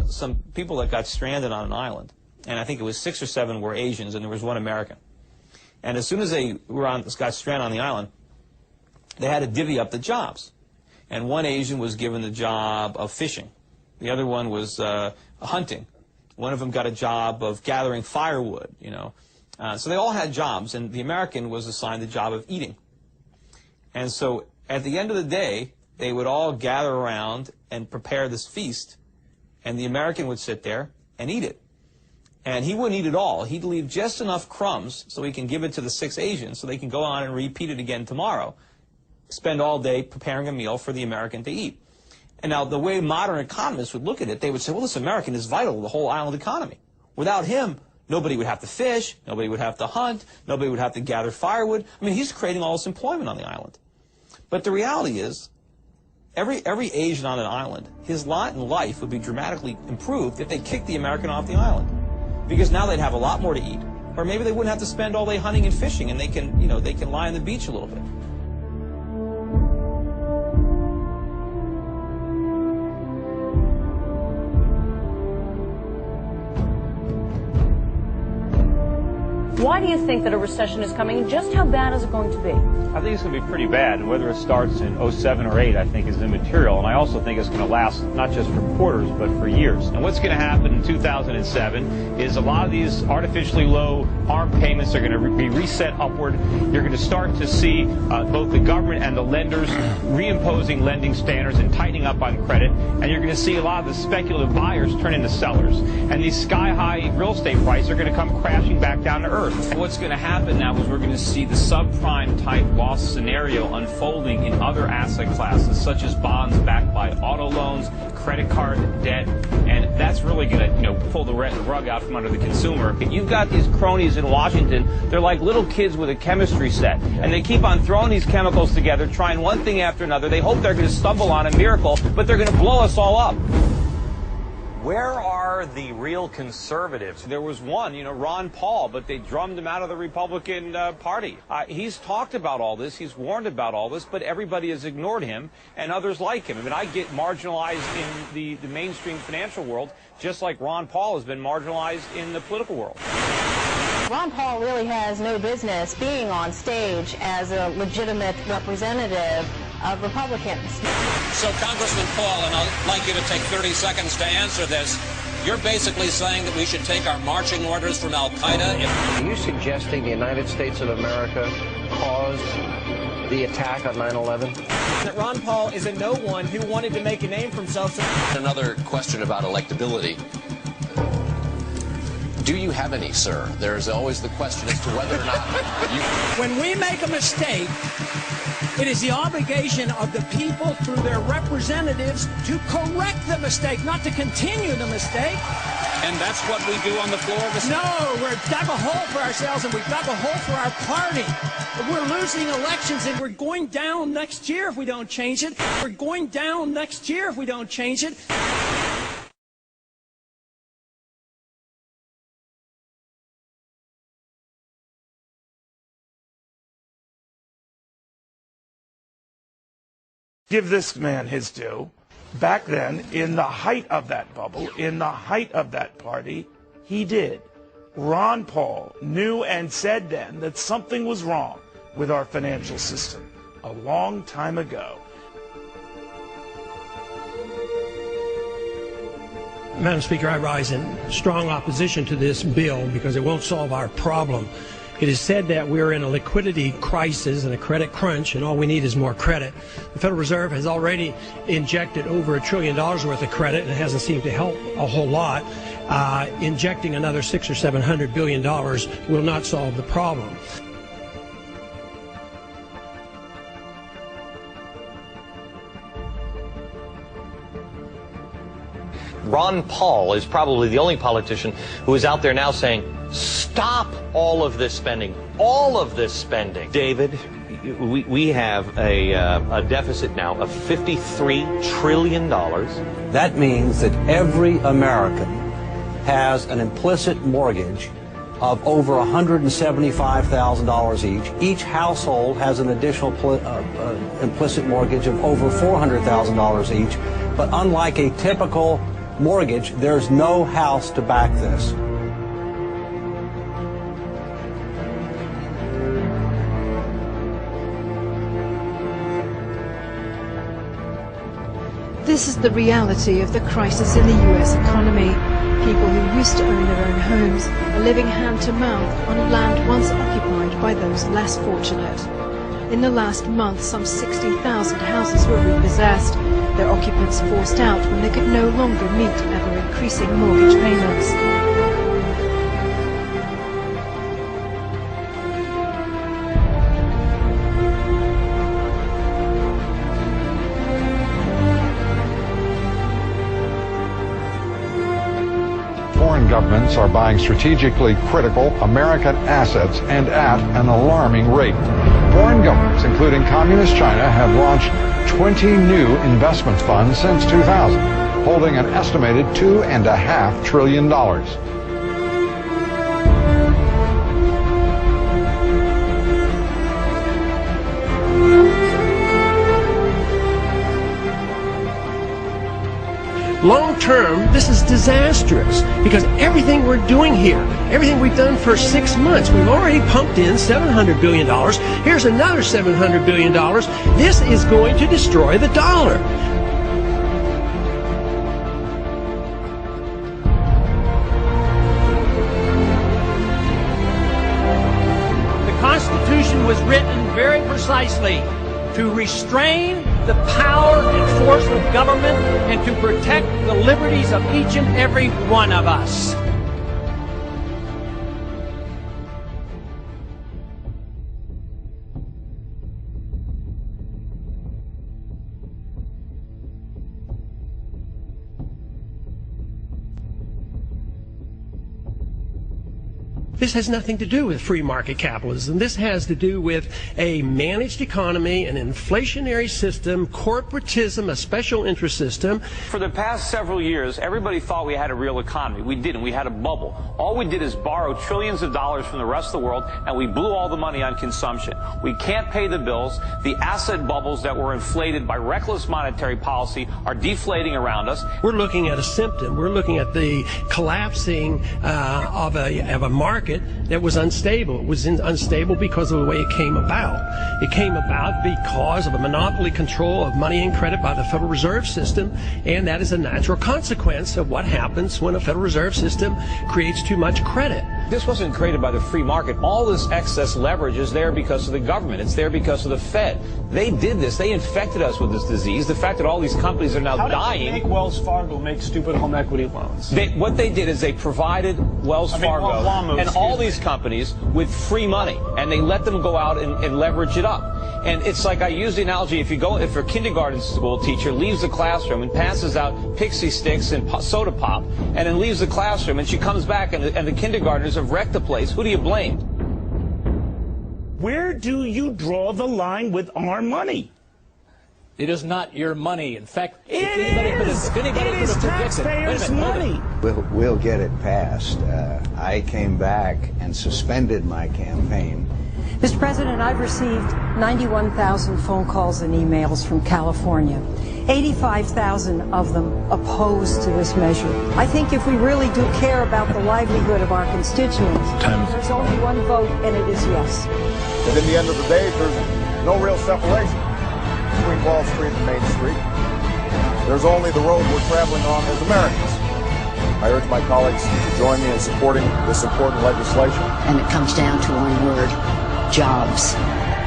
some people that got stranded on an island, and I think it was 6 or 7 were Asians, and there was 1 American. And as soon as they got stranded on the island, they had to divvy up the jobs. And one Asian was given the job of fishing. The other one was hunting. One of them got a job of gathering firewood, you know. So they all had jobs, and the American was assigned the job of eating. And so at the end of the day, they would all gather around and prepare this feast, and the American would sit there and eat it. And he wouldn't eat it all. He'd leave just enough crumbs so he can give it to the 6 Asians so they can go on and repeat it again tomorrow. Spend all day preparing a meal for the American to eat. And now the way modern economists would look at it, they would say, well, this American is vital to the whole island economy. Without him, nobody would have to fish, nobody would have to hunt, nobody would have to gather firewood. I mean, he's creating all this employment on the island. But the reality is, every Asian on an island, his lot in life would be dramatically improved if they kicked the American off the island. Because now they'd have a lot more to eat, or maybe they wouldn't have to spend all day hunting and fishing, and they can, you know, they can lie on the beach a little bit. Why do you think that a recession is coming, and just how bad is it going to be? I think it's going to be pretty bad, and whether it starts in 07 or 8, I think is immaterial, and I also think it's going to last not just for quarters, but for years. And what's going to happen in 2007 is a lot of these artificially low ARM payments are going to be reset upward. You're going to start to see both the government and the lenders reimposing lending standards and tightening up on credit, and you're going to see a lot of the speculative buyers turn into sellers. And these sky-high real estate prices are going to come crashing back down to earth. What's going to happen now is we're going to see the subprime type loss scenario unfolding in other asset classes, such as bonds backed by auto loans, credit card debt, and that's really going to, you know, pull the rug out from under the consumer. You've got these cronies in Washington. They're like little kids with a chemistry set, and they keep on throwing these chemicals together, trying one thing after another. They hope they're going to stumble on a miracle, but they're going to blow us all up. Where are the real conservatives? There was one, you know, Ron Paul, but they drummed him out of the Republican Party. He's talked about all this, he's warned about all this, but everybody has ignored him, and others like him. I mean, I get marginalized in the mainstream financial world, just like Ron Paul has been marginalized in the political world. Ron Paul really has no business being on stage as a legitimate representative of Republicans. So, Congressman Paul, and I'd like you to take 30 seconds to answer this. You're basically saying that we should take our marching orders from Al-Qaeda? Are you suggesting the United States of America caused the attack on 9/11? That Ron Paul is a no one who wanted to make a name for himself. Another question about electability. Do you have any, sir? There's always the question as to whether or not you... When we make a mistake, it is the obligation of the people through their representatives to correct the mistake, not to continue the mistake. And that's what we do on the floor of the Senate? No, we've dug a hole for ourselves, and we've dug a hole for our party. We're losing elections, and we're going down next year if we don't change it. We're going down next year if we don't change it. Give this man his due. Back then, in the height of that bubble, in the height of that party, he did. Ron Paul knew and said then that something was wrong with our financial system a long time ago. Madam Speaker, I rise in strong opposition to this bill because it won't solve our problem. It is said that we're in a liquidity crisis and a credit crunch, and all we need is more credit. The Federal Reserve has already injected over $1 trillion worth of credit, and it hasn't seemed to help a whole lot. Injecting another $600 or $700 billion will not solve the problem. Ron Paul is probably the only politician who is out there now saying, stop all of this spending, all of this spending. David, we have a deficit now of $53 trillion. That means that every American has an implicit mortgage of over $175,000 each. Each household has an additional implicit mortgage of over $400,000 each. But unlike a typical mortgage, there's no house to back this. This is the reality of the crisis in the U.S. economy. People who used to own their own homes are living hand to mouth on land once occupied by those less fortunate. In the last month, some 60,000 houses were repossessed, their occupants forced out when they could no longer meet ever-increasing mortgage payments. Foreign governments are buying strategically critical American assets and at an alarming rate. Foreign governments, including Communist China, have launched 20 new investment funds since 2000, holding an estimated $2.5 trillion. Long term, this is disastrous because everything we're doing here, everything we've done for 6 months, we've already pumped in $700 billion. Here's another $700 billion. This is going to destroy the dollar. The Constitution was written very precisely to restrain the power and force of government and to protect the liberties of each and every one of us. This has nothing to do with free market capitalism. This has to do with a managed economy, an inflationary system, corporatism, a special interest system. For the past several years, everybody thought we had a real economy. We didn't. We had a bubble. All we did is borrow trillions of dollars from the rest of the world, and we blew all the money on consumption. We can't pay the bills. The asset bubbles that were inflated by reckless monetary policy are deflating around us. We're looking at a symptom. We're looking at the collapsing of a market that was unstable. It was unstable because of the way it came about. It came about because of a monopoly control of money and credit by the Federal Reserve System, and that is a natural consequence of what happens when a Federal Reserve System creates too much credit. This wasn't created by the free market. All this excess leverage is there because of the government. It's there because of the Fed. They did this. They infected us with this disease. The fact that all these companies are now dying. How did they make Wells Fargo make stupid home equity loans? What they did is they provided Wells Fargo and all these companies with free money, and they let them go out and leverage it up. And it's like I use the analogy, if a kindergarten school teacher leaves the classroom and passes out pixie sticks and soda pop, and then leaves the classroom, and she comes back and the kindergartners have wrecked the place, who do you blame? Where do you draw the line with our money? It is not your money. In fact, it is taxpayers' money. We'll get it passed. I came back and suspended my campaign. Mr. President, I've received 91,000 phone calls and emails from California. 85,000 of them opposed to this measure. I think if we really do care about the livelihood of our constituents, there's only one vote, and it is yes. But in the end of the day, there's no real separation between Wall Street and Main Street. There's only the road we're traveling on as Americans. I urge my colleagues to join me in supporting this important legislation. And it comes down to one word: jobs.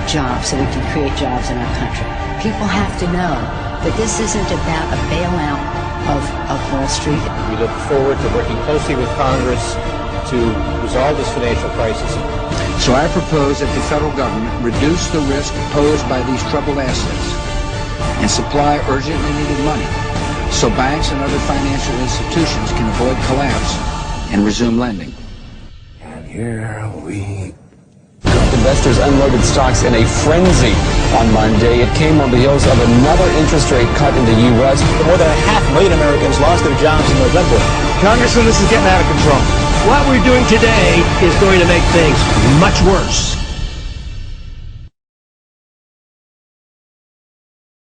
Jobs, so we can create jobs in our country. People have to know that this isn't about a bailout of Wall Street. We look forward to working closely with Congress to resolve this financial crisis. So I propose that the federal government reduce the risk posed by these troubled assets and supply urgently needed money so banks and other financial institutions can avoid collapse and resume lending. And here we Investors unloaded stocks in a frenzy on Monday. It came on the heels of another interest rate cut in the U.S. More than 500,000 Americans lost their jobs in November. Congressman, this is getting out of control. What we're doing today is going to make things much worse.